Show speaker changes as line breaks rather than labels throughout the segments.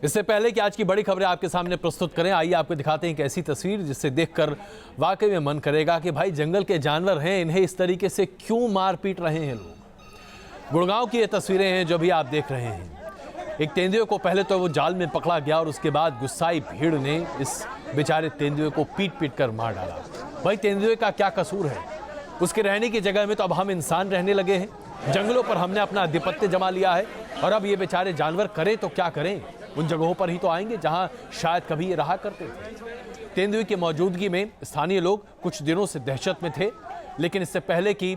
इससे पहले कि आज की बड़ी खबरें आपके सामने प्रस्तुत करें, आइए आपको दिखाते हैं एक ऐसी तस्वीर जिसे देखकर वाकई में मन करेगा कि भाई जंगल के जानवर हैं, इन्हें इस तरीके से क्यों मार पीट रहे हैं लोग। गुड़गांव की ये तस्वीरें हैं जो भी आप देख रहे हैं। एक तेंदुए को पहले तो वो जाल में पकड़ा गया और उसके बाद गुस्साई भीड़ ने इस बेचारे तेंदुए को पीट पीट कर मार डाला। भाई तेंदुए का क्या कसूर है? उसके रहने की जगह में तो अब हम इंसान रहने लगे हैं। जंगलों पर हमने अपना आधिपत्य जमा लिया है और अब ये बेचारे जानवर करें तो क्या करें? उन जगहों पर ही तो आएंगे जहां शायद कभी ये रहा करते थे। तेंदुए की मौजूदगी में स्थानीय लोग कुछ दिनों से दहशत में थे, लेकिन इससे पहले कि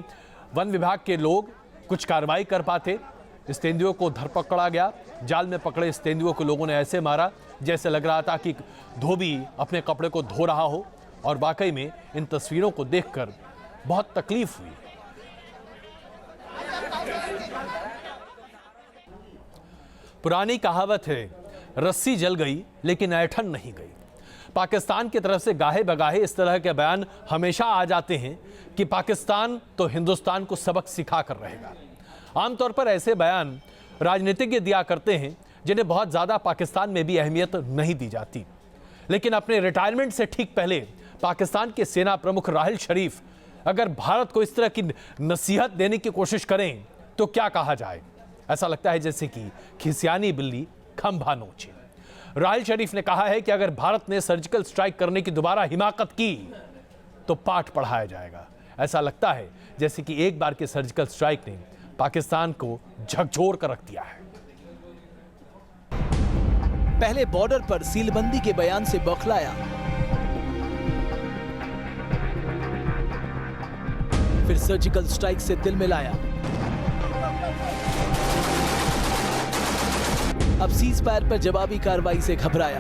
वन विभाग के लोग कुछ कार्रवाई कर पाते, इस तेंदुए को धर पकड़ा गया। जाल में पकड़े इस तेंदुए को लोगों ने ऐसे मारा जैसे लग रहा था कि धोबी अपने कपड़े को धो रहा हो। और वाकई में इन तस्वीरों को देखकर बहुत तकलीफ हुई। पुरानी कहावत है, रस्सी जल गई लेकिन ऐठन नहीं गई। पाकिस्तान की तरफ से गाहे बगाहे इस तरह के बयान हमेशा आ जाते हैं कि पाकिस्तान तो हिंदुस्तान को सबक सिखा कर रहेगा। आमतौर पर ऐसे बयान राजनीतिज्ञ दिया करते हैं जिन्हें बहुत ज़्यादा पाकिस्तान में भी अहमियत नहीं दी जाती। लेकिन अपने रिटायरमेंट से ठीक पहले पाकिस्तान के सेना प्रमुख राहिल शरीफ अगर भारत को इस तरह की नसीहत देने की कोशिश करें तो क्या कहा जाए? ऐसा लगता है जैसे कि खिसियानी बिल्ली खंभा नोचे। राहिल शरीफ ने कहा है कि अगर भारत ने सर्जिकल स्ट्राइक करने की दोबारा हिमाकत की तो पाठ पढ़ाया जाएगा। ऐसा लगता है जैसे कि एक बार के सर्जिकल स्ट्राइक ने पाकिस्तान को झकझोर कर रख दिया है।
पहले बॉर्डर पर सीलबंदी के बयान से बौखलाया, फिर सर्जिकल स्ट्राइक से दिल मिलाया, अब सीज फायर पर जवाबी कार्रवाई से घबराया।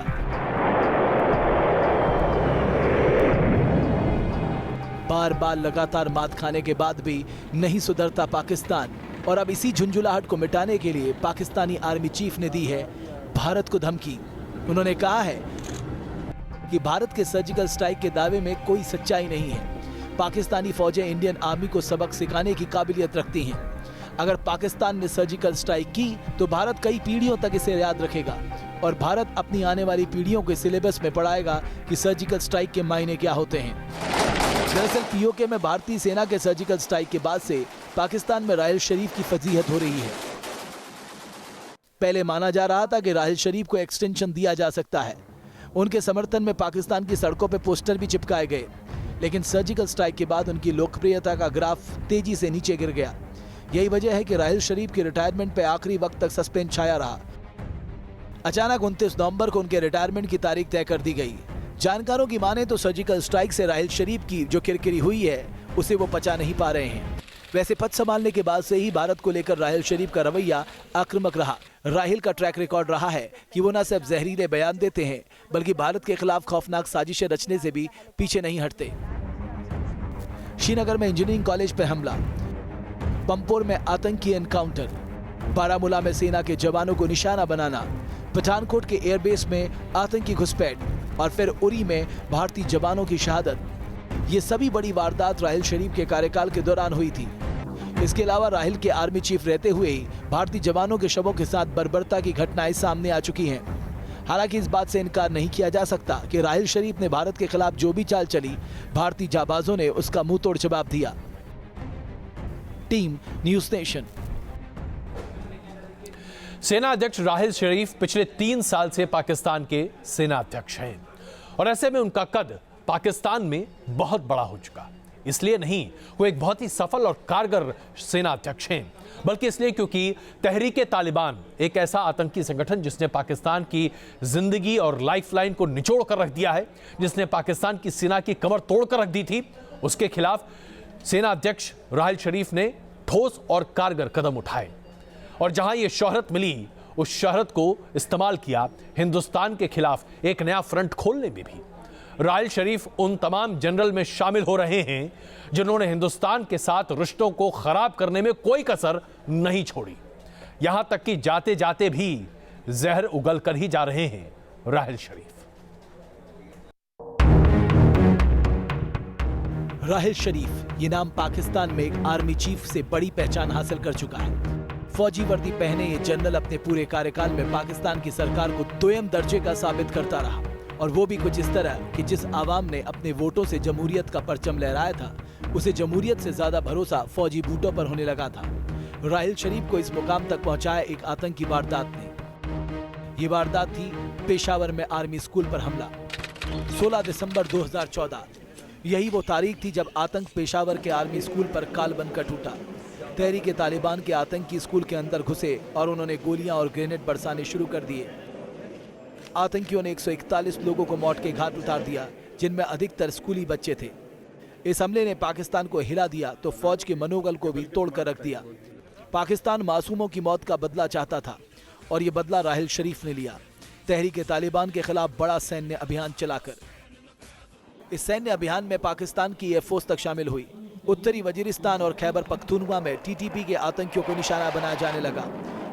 बार बार लगातार मात खाने के बाद भी नहीं सुधरता पाकिस्तान और अब इसी झुंझुलाहट को मिटाने के लिए पाकिस्तानी आर्मी चीफ ने दी है भारत को धमकी। उन्होंने कहा है कि भारत के सर्जिकल स्ट्राइक के दावे में कोई सच्चाई नहीं है। पाकिस्तानी फौजें इंडियन आर्मी को सबक सिखाने की काबिलियत रखती हैं। अगर पाकिस्तान ने सर्जिकल स्ट्राइक की तो भारत कई पीढ़ियों तक इसे याद रखेगा और भारत अपनी आने वाली पीढ़ियों के सिलेबस में पढ़ाएगा कि सर्जिकल स्ट्राइक के मायने क्या होते हैं। दरअसल पीओके में भारतीय सेना के सर्जिकल स्ट्राइक के बाद से पाकिस्तान में राहिल शरीफ की फजीहत हो रही है। पहले माना जा रहा था कि राहिल शरीफ को एक्सटेंशन दिया जा सकता है। उनके समर्थन में पाकिस्तान की सड़कों पर पोस्टर भी चिपकाए गए, लेकिन सर्जिकल स्ट्राइक के बाद उनकी लोकप्रियता का ग्राफ तेजी से नीचे गिर गया। यही वजह है कि राहिल शरीफ के रिटायरमेंट पे आखिरी वक्त तक सस्पेंस छाया रहा। अचानक 29 नवंबर को उनके रिटायरमेंट की तारीख तय कर दी गई। जानकारों की माने तो सर्जिकल स्ट्राइक से राहिल शरीफ की जो किरकिरी हुई है उसे वो पचा नहीं पा रहे हैं। वैसे पद संभालने के बाद से ही भारत को लेकर राहिल शरीफ का रवैया आक्रामक रहा। राहिल का ट्रैक रिकॉर्ड रहा है कि वो न सिर्फ जहरीले बयान देते हैं बल्कि भारत के खिलाफ खौफनाक साजिशें रचने से भी पीछे नहीं हटते। श्रीनगर में इंजीनियरिंग कॉलेज पर हमला, पंपोर में आतंकी एनकाउंटर, बारामूला में सेना के जवानों को निशाना बनाना, पठानकोट के एयरबेस में आतंकी घुसपैठ और फिर उरी में भारतीय जवानों की शहादत, ये सभी बड़ी वारदात राहिल शरीफ के कार्यकाल के दौरान हुई थी। इसके अलावा राहिल के आर्मी चीफ रहते हुए ही भारतीय जवानों के शवों के साथ बर्बरता की घटनाएं सामने आ चुकी हैं। हालांकि इस बात से इनकार नहीं किया जा सकता कि राहिल शरीफ ने भारत के खिलाफ जो भी चाल चली, भारतीय जाबाजों ने उसका मुंह तोड़ जवाब दिया। Team news nation.
सेना अध्यक्ष राहिल शरीफ पिछले 3 साल से पाकिस्तान के सेना अध्यक्ष हैं और ऐसे में उनका कद पाकिस्तान में बहुत बड़ा हो चुका। इसलिए नहीं वो एक बहुत ही सफल और कारगर सेना अध्यक्ष हैं, बल्कि इसलिए क्योंकि तहरीक-ए-तालिबान एक ऐसा आतंकी संगठन जिसने पाकिस्तान की जिंदगी और लाइफलाइन को निचोड़ कर रख दिया है, जिसने पाकिस्तान की सेना की कमर तोड़ कर रख दी थी, उसके खिलाफ सेना अध्यक्ष राहिल शरीफ ने ठोस और कारगर कदम उठाए और जहां ये शोहरत मिली उस शोहरत को इस्तेमाल किया हिंदुस्तान के खिलाफ एक नया फ्रंट खोलने में भी। राहिल शरीफ उन तमाम जनरल में शामिल हो रहे हैं जिन्होंने हिंदुस्तान के साथ रिश्तों को खराब करने में कोई कसर नहीं छोड़ी। यहां तक कि जाते जाते भी जहर उगल कर ही जा रहे हैं राहिल शरीफ।
राहिल शरीफ ये नाम पाकिस्तान में एक आर्मी चीफ से बड़ी पहचान हासिल कर चुका है। फौजी वर्दी पहने ये जनरल अपने पूरे कार्यकाल में पाकिस्तान की सरकार को दोयम दर्जे का साबित करता रहा, और वो भी कुछ इस तरह कि जिस आवाम ने अपने वोटों से जमहूरियत का परचम लहराया था, उसे जमहूरियत से ज्यादा भरोसा फौजी बूटों पर होने लगा था। राहिल शरीफ को इस मुकाम तक पहुंचाया एक आतंकी वारदात ने। ये वारदात थी पेशावर में आर्मी स्कूल पर हमला। 16 दिसंबर 2014 यही वो तारीख थी जब आतंक पेशावर के आर्मी स्कूल पर काल बनकर टूटा। तहरीक तालिबान के आतंकी स्कूल के अंदर घुसे और उन्होंने गोलियां और ग्रेनेड बरसाने शुरू कर दिए। आतंकियों ने 141 लोगों को मौत के घाट उतार दिया, जिनमें अधिकतर स्कूली बच्चे थे। इस हमले ने पाकिस्तान को हिला दिया तो फौज के मनोबल को भी तोड़कर रख दिया। पाकिस्तान मासूमों की मौत का बदला चाहता था और ये बदला राहिल शरीफ ने लिया, तहरीक तालिबान के खिलाफ बड़ा सैन्य अभियान चलाकर। इस सैन्य अभियान में पाकिस्तान की एयरफोर्स तक शामिल हुई। उत्तरी वजीरिस्तान और खैबर पख्तूनख्वा में टीटीपी के आतंकियों को निशाना बनाया जाने लगा।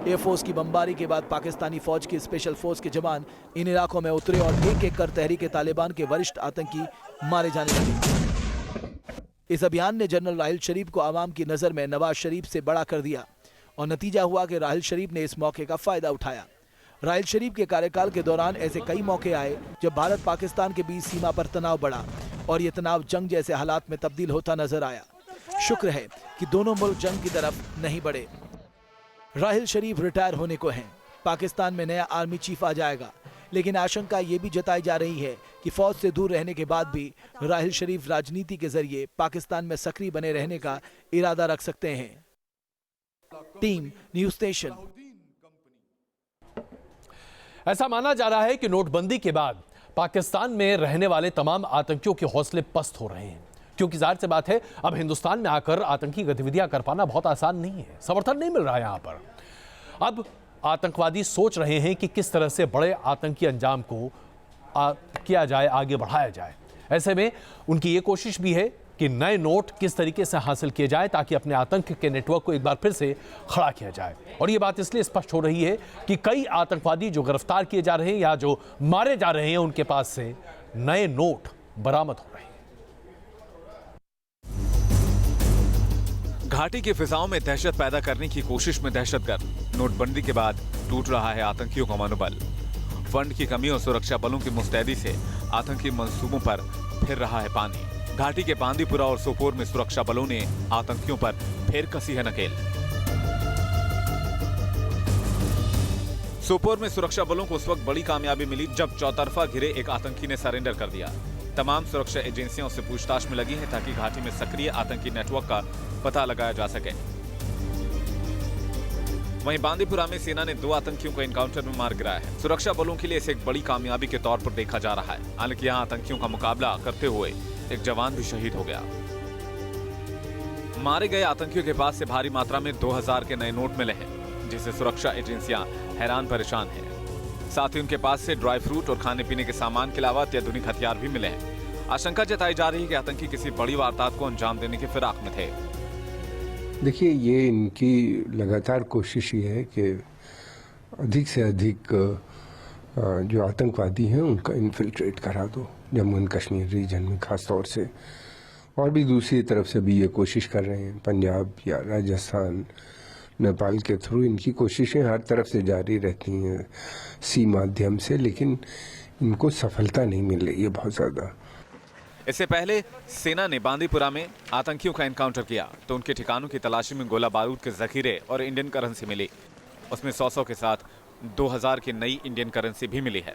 एयरफोर्स की बमबारी के बाद पाकिस्तानी फौज की स्पेशल फोर्स के जवान इन इलाकों में उतरे और एक एक कर तहरीक तालिबान के वरिष्ठ आतंकी मारे जाने लगे। इस अभियान ने जनरल राहिल शरीफ को आवाम की नजर में नवाज शरीफ से बड़ा कर दिया और नतीजा हुआ कि राहिल शरीफ ने इस मौके का फायदा उठाया। राहिल शरीफ के कार्यकाल के दौरान ऐसे कई मौके आए जब भारत पाकिस्तान के बीच सीमा पर तनाव बढ़ा और ये तनाव जंग जैसे हालात में तब्दील होता नजर आया। शुक्र है कि दोनों मुल्क जंग की तरफ नहीं बढ़े। राहिल शरीफ रिटायर होने को हैं। पाकिस्तान में नया आर्मी चीफ आ जाएगा, लेकिन आशंका ये भी जताई जा रही है कि फौज से दूर रहने के बाद भी राहिल शरीफ राजनीति के जरिए पाकिस्तान में सक्रिय बने रहने का इरादा रख सकते हैं। Team news station.
ऐसा माना जा रहा है कि नोटबंदी के बाद पाकिस्तान में रहने वाले तमाम आतंकियों के हौसले पस्त हो रहे हैं, क्योंकि जाहिर सी बात है अब हिंदुस्तान में आकर आतंकी गतिविधियां कर पाना बहुत आसान नहीं है। समर्थन नहीं मिल रहा है यहां पर। अब आतंकवादी सोच रहे हैं कि किस तरह से बड़े आतंकी अंजाम को किया जाए, आगे बढ़ाया जाए। ऐसे में उनकी ये कोशिश भी है कि नए नोट किस तरीके से हासिल किए जाए ताकि अपने आतंक के नेटवर्क को एक बार फिर से खड़ा किया जाए। और ये बात इसलिए स्पष्ट हो रही है कि कई आतंकवादी जो गिरफ्तार किए जा रहे हैं या जो मारे जा रहे हैं, उनके पास से नए नोट बरामद हो रहे हैं।
घाटी की फिजाओं में दहशत पैदा करने की कोशिश में दहशतगर्द। नोटबंदी के बाद टूट रहा है आतंकियों का मनोबल। फंड की कमी और सुरक्षा बलों की मुस्तैदी से आतंकी मंसूबों पर फिर रहा है पानी। घाटी के बांदीपुरा और सोपोर में सुरक्षा बलों ने आतंकियों पर फिर कसी है नकेल। सोपोर में सुरक्षा बलों को उस वक्त बड़ी कामयाबी मिली जब चौतरफा घिरे एक आतंकी ने सरेंडर कर दिया। तमाम सुरक्षा एजेंसियां उससे पूछताछ में लगी हैं ताकि घाटी में सक्रिय आतंकी नेटवर्क का पता लगाया जा सके। वहीं बांदीपुरा में सेना ने 2 आतंकियों को एनकाउंटर में मार गिराया है। सुरक्षा बलों के लिए इसे एक बड़ी कामयाबी के तौर पर देखा जा रहा है। हालांकि यहां आतंकियों का मुकाबला करते हुए एक जवान भी शहीद हो गया। मारे गए आतंकियों के पास से भारी मात्रा में 2000 के नए नोट मिले हैं, जिससे सुरक्षा एजेंसियां हैरान परेशान हैं। साथ ही उनके पास से ड्राई फ्रूट और खाने पीने के सामान के अलावा अत्याधुनिक हथियार भी मिले हैं। आशंका जताई जा रही है कि आतंकी किसी बड़ी वारदात को अंजाम देने की फिराक में थे।
देखिए, ये इनकी लगातार कोशिश ये है कि अधिक से अधिक जो आतंकवादी हैं उनका इन्फिल्ट्रेट करा दो जम्मू एंड कश्मीर रीजन में खास तौर से, और भी दूसरी तरफ से भी ये कोशिश कर रहे हैं। पंजाब या राजस्थान, नेपाल के थ्रू इनकी कोशिशें हर तरफ से जारी रहती हैं सी माध्यम से, लेकिन इनको सफलता नहीं मिल रही है बहुत ज़्यादा।
इससे पहले सेना ने बांदीपुरा में आतंकियों का एनकाउंटर किया तो उनके ठिकानों की तलाशी में गोला बारूद के जखीरे और इंडियन करेंसी मिली। उसमें 100 के साथ 2000 की नई इंडियन करेंसी भी मिली है।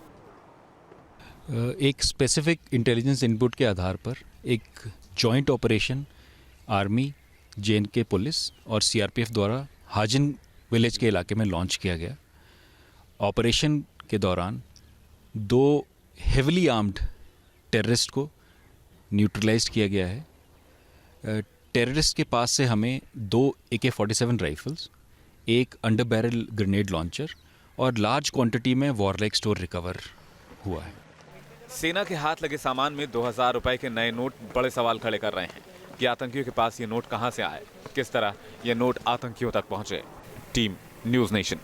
एक स्पेसिफिक इंटेलिजेंस इनपुट के आधार पर एक joint operation army, JNK police और CRPF द्वारा हाजिन विलेज के इलाके में लॉन्च किया गया। ऑपरेशन के दौरान 2 हेवली आर्म्ड टेररिस्ट को न्यूट्रलाइज किया गया है। टेररिस्ट के पास से हमें 2 AK-47 राइफल्स, एक अंडर बैरल ग्रेनेड लॉन्चर और लार्ज क्वांटिटी में वॉरलाइक स्टोर रिकवर हुआ है।
सेना के हाथ लगे सामान में 2000 रुपए के नए नोट बड़े सवाल खड़े कर रहे हैं कि आतंकियों के पास ये नोट कहां से आए, किस तरह ये नोट आतंकियों तक पहुंचे। Team news nation.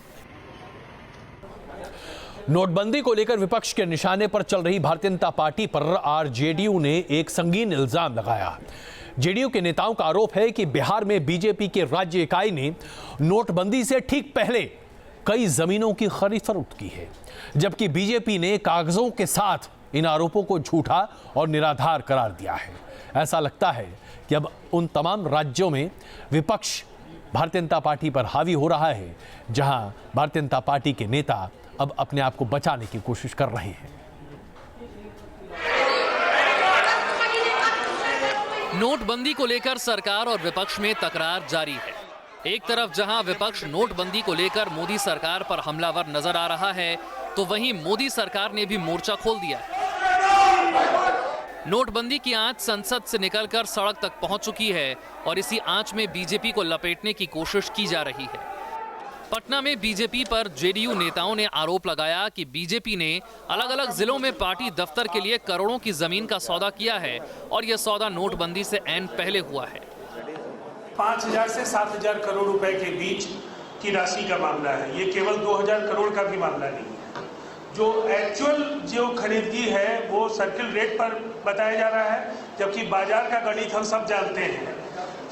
नोटबंदी को लेकर विपक्ष के निशाने पर चल रही भारतीय जनता पार्टी पर RJDU ने एक संगीन इल्जाम लगाया। जेडीयू के नेताओं का आरोप है कि बिहार में बीजेपी के राज्य इकाई ने नोटबंदी से ठीक पहले कई जमीनों की खरीद फरोख्त की है, जबकि बीजेपी ने कागजों के साथ इन आरोपों को झूठा और निराधार करार दिया है। ऐसा लगता है कि अब उन तमाम राज्यों में विपक्ष भारतीय जनता पार्टी पर हावी हो रहा है, जहां भारतीय जनता पार्टी के नेता अब अपने आप को बचाने की कोशिश कर रहे हैं।
नोटबंदी को लेकर सरकार और विपक्ष में तकरार जारी है। एक तरफ जहां विपक्ष नोटबंदी को लेकर मोदी सरकार पर हमलावर नजर आ रहा है, तो वहीं मोदी सरकार ने भी मोर्चा खोल दिया है। नोटबंदी की आंच संसद से निकलकर सड़क तक पहुंच चुकी है और इसी आंच में बीजेपी को लपेटने की कोशिश की जा रही है। पटना में बीजेपी पर जेडीयू नेताओं ने आरोप लगाया कि बीजेपी ने अलग अलग जिलों में पार्टी दफ्तर के लिए करोड़ों की जमीन का सौदा किया है और यह सौदा नोटबंदी से ऐन पहले हुआ है।
5,000 से 7,000 करोड़ रुपए के बीच की राशि का मामला है। ये केवल 2,000 करोड़ का भी मामला नहीं है। जो एक्चुअल जो खरीदगी है वो सर्किल रेट पर बताया जा रहा है, जबकि बाजार का गणित हम सब जानते हैं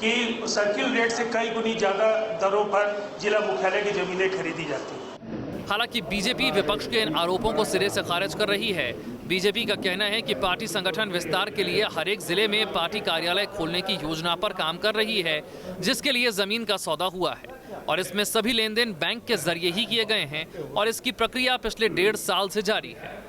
कि सर्किल रेट से कई गुनी ज्यादा दरों पर जिला मुख्यालय की जमीनें खरीदी जाती हैं।
हालांकि बीजेपी विपक्ष के इन आरोपों को सिरे से खारिज कर रही है। बीजेपी का कहना है कि पार्टी संगठन विस्तार के लिए हर एक जिले में पार्टी कार्यालय खोलने की योजना पर काम कर रही है, जिसके लिए जमीन का सौदा हुआ है और इसमें सभी लेन देन बैंक के जरिए ही किए गए हैं और इसकी प्रक्रिया पिछले 1.5 साल से जारी है।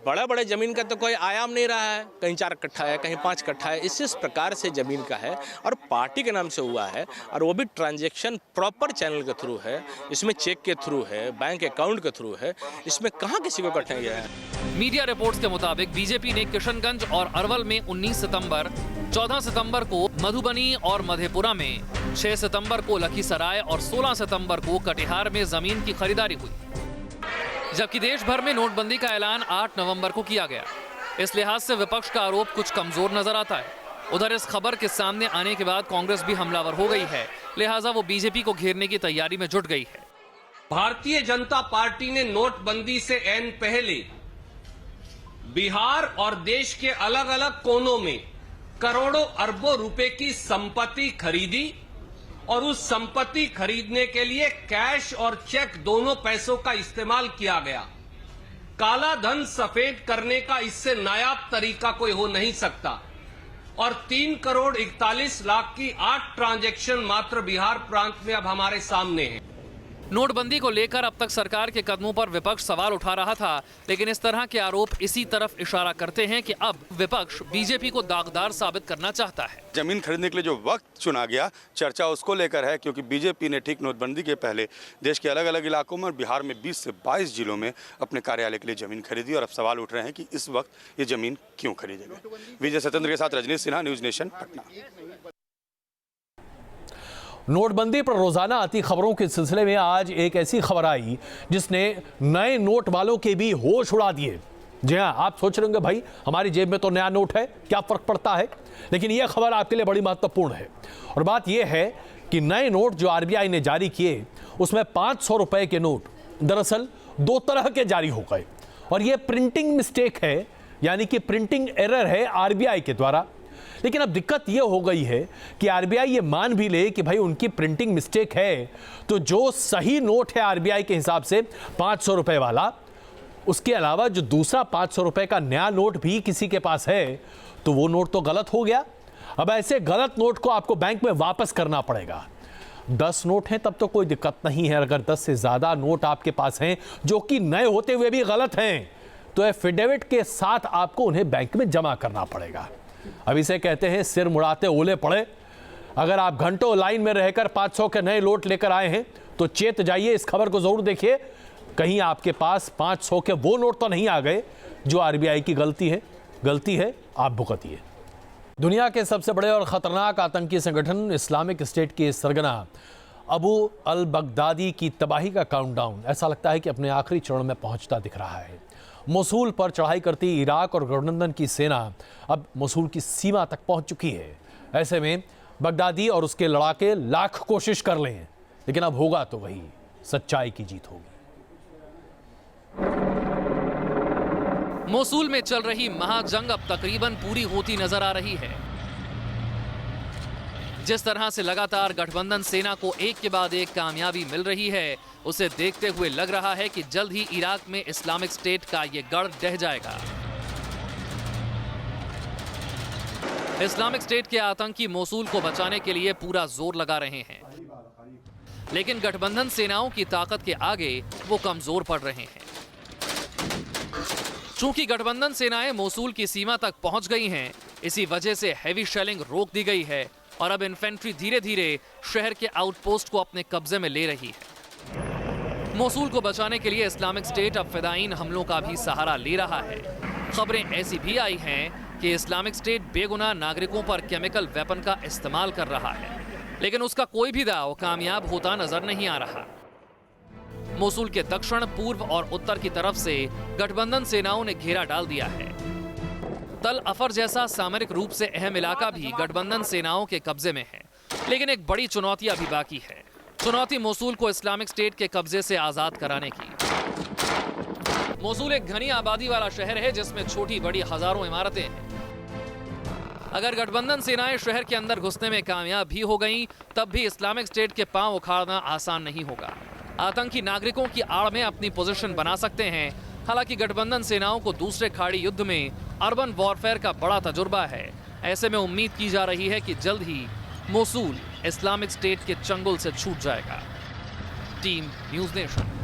बड़ा बड़ा जमीन का तो कोई आयाम नहीं रहा है, कहीं 4 कट्ठा है, कहीं 5 कट्ठा है, इस प्रकार से जमीन का है और पार्टी के नाम से हुआ है और वो भी ट्रांजैक्शन प्रॉपर चैनल के थ्रू है, इसमें चेक के थ्रू है, बैंक अकाउंट के थ्रू है, इसमें कहाँ किसी को कटने गया है।
मीडिया रिपोर्ट्स के मुताबिक बीजेपी ने किशनगंज और अरवल में 19 सितंबर, 14 सितंबर को मधुबनी और मधेपुरा में, 6 सितंबर को लखीसराय और 16 सितंबर को कटिहार में जमीन की खरीदारी हुई, जबकि देश भर में नोटबंदी का ऐलान 8 नवंबर को किया गया। इस लिहाज से विपक्ष का आरोप कुछ कमजोर नजर आता है। उधर इस खबर के सामने आने के बाद कांग्रेस भी हमलावर हो गई है, लिहाजा वो बीजेपी को घेरने की तैयारी में जुट गई है।
भारतीय जनता पार्टी ने नोटबंदी से ऐन पहले बिहार और देश के अलग अलग कोनों में करोड़ों अरबों रुपए की संपत्ति खरीदी और उस संपत्ति खरीदने के लिए कैश और चेक दोनों पैसों का इस्तेमाल किया गया। काला धन सफेद करने का इससे नायाब तरीका कोई हो नहीं सकता और 3 करोड़ 41 लाख की 8 ट्रांजैक्शन मात्र बिहार प्रांत में अब हमारे सामने हैं।
नोटबंदी को लेकर अब तक सरकार के कदमों पर विपक्ष सवाल उठा रहा था, लेकिन इस तरह के आरोप इसी तरफ इशारा करते हैं कि अब विपक्ष बीजेपी को दागदार साबित करना चाहता है।
जमीन खरीदने के लिए जो वक्त चुना गया, चर्चा उसको लेकर है, क्योंकि बीजेपी ने ठीक नोटबंदी के पहले देश के अलग अलग इलाकों में, बिहार में 20 से 22 जिलों में अपने कार्यालय के लिए जमीन खरीदी और अब सवाल उठ रहे हैं कि इस वक्त ये जमीन क्यों खरीदे गए। विजय सत्येंद्र के साथ रजनीश सिन्हा, न्यूज नेशन, पटना।
नोटबंदी पर रोजाना आती खबरों के सिलसिले में आज एक ऐसी खबर आई जिसने नए नोट वालों के भी होश उड़ा दिए। जी हां, आप सोच रहे होंगे भाई हमारी जेब में तो नया नोट है, क्या फर्क पड़ता है, लेकिन यह खबर आपके लिए बड़ी महत्वपूर्ण है। और बात यह है कि नए नोट जो आरबीआई ने जारी किए उसमें 500 रुपए के नोट दरअसल 2 तरह के जारी हो गए और यह प्रिंटिंग मिस्टेक है, यानी कि प्रिंटिंग एरर है आरबीआई के द्वारा। लेकिन अब दिक्कत यह हो गई है कि आरबीआई ये मान भी ले कि भाई उनकी प्रिंटिंग मिस्टेक है, तो जो सही नोट है आरबीआई के हिसाब से 500 रुपए वाला, उसके अलावा जो दूसरा 500 रुपए का नया नोट भी किसी के पास है, तो वो नोट तो गलत हो गया। अब ऐसे गलत नोट को आपको बैंक में वापस करना पड़ेगा। 10 नोट हैं तब तो कोई दिक्कत नहीं है, अगर 10 से ज्यादा नोट आपके पास हैं जो कि नए होते हुए भी गलत हैं, तो एफिडेविट के साथ आपको उन्हें बैंक में जमा करना पड़ेगा। अब इसे कहते हैं सिर मुड़ाते ओले पड़े। अगर आप घंटों लाइन में रहकर 500 के नए नोट लेकर आए हैं तो चेत जाइए, इस खबर को जरूर देखिए, कहीं आपके पास 500 के वो नोट तो नहीं आ गए जो आरबीआई की गलती है आप भुगतिए। दुनिया के सबसे बड़े और खतरनाक आतंकी संगठन इस्लामिक स्टेट के सरगना अबू अल बगदादी की तबाही का काउंटडाउन ऐसा लगता है कि अपने आखिरी चरण में पहुंचता दिख रहा है। मोसूल पर चढ़ाई करती इराक और गठबंधन की सेना अब मोसूल की सीमा तक पहुंच चुकी है। ऐसे में बगदादी और उसके लड़ाके लाख कोशिश कर लें, लेकिन अब होगा तो वही, सच्चाई की जीत होगी।
मोसूल में चल रही महाजंग अब तकरीबन पूरी होती नजर आ रही है। जिस तरह से लगातार गठबंधन सेना को एक के बाद एक कामयाबी मिल रही है, उसे देखते हुए लग रहा है कि जल्द ही इराक में इस्लामिक स्टेट का ये गढ़ ढह जाएगा। इस्लामिक स्टेट के आतंकी मोसूल को बचाने के लिए पूरा जोर लगा रहे हैं, लेकिन गठबंधन सेनाओं की ताकत के आगे वो कमजोर पड़ रहे हैं। चूंकि गठबंधन सेनाएं मोसूल की सीमा तक पहुंच गई हैं, इसी वजह से हैवी शेलिंग रोक दी गई है और अब इन्फेंट्री धीरे धीरे शहर के आउटपोस्ट को अपने कब्जे में ले रही है। मोसूल को बचाने के लिए इस्लामिक स्टेट अब फिदायीन हमलों का भी सहारा ले रहा है। खबरें ऐसी भी आई हैं कि इस्लामिक स्टेट बेगुनाह नागरिकों पर केमिकल वेपन का इस्तेमाल कर रहा है, लेकिन उसका कोई भी दांव कामयाब होता नजर नहीं आ रहा। मोसूल के दक्षिण, पूर्व और उत्तर की तरफ से गठबंधन सेनाओं ने घेरा डाल दिया है। तल अफर जैसा सामरिक रूप से अहम इलाका भी गठबंधन सेनाओं के कब्जे में है, लेकिन एक बड़ी चुनौती अभी बाकी है। चुनौती मोसूल को इस्लामिक स्टेट के कब्जे से आजाद कराने की। मोसूल एक घनी आबादी वाला शहर है जिसमें छोटी बड़ी हजारों इमारतें हैं। अगर गठबंधन सेनाएं शहर के अंदर घुसने में कामयाब भी हो गईं, तब भी इस्लामिक स्टेट के पांव उखाड़ना आसान नहीं होगा। आतंकी नागरिकों की आड़ में अपनी पोजीशन बना सकते हैं। हालांकि गठबंधन सेनाओं को दूसरे खाड़ी युद्ध में अर्बन वॉरफेयर का बड़ा तजुर्बा है। ऐसे में उम्मीद की जा रही है कि जल्द ही मोसूल इस्लामिक स्टेट के चंगुल से छूट जाएगा। Team news nation.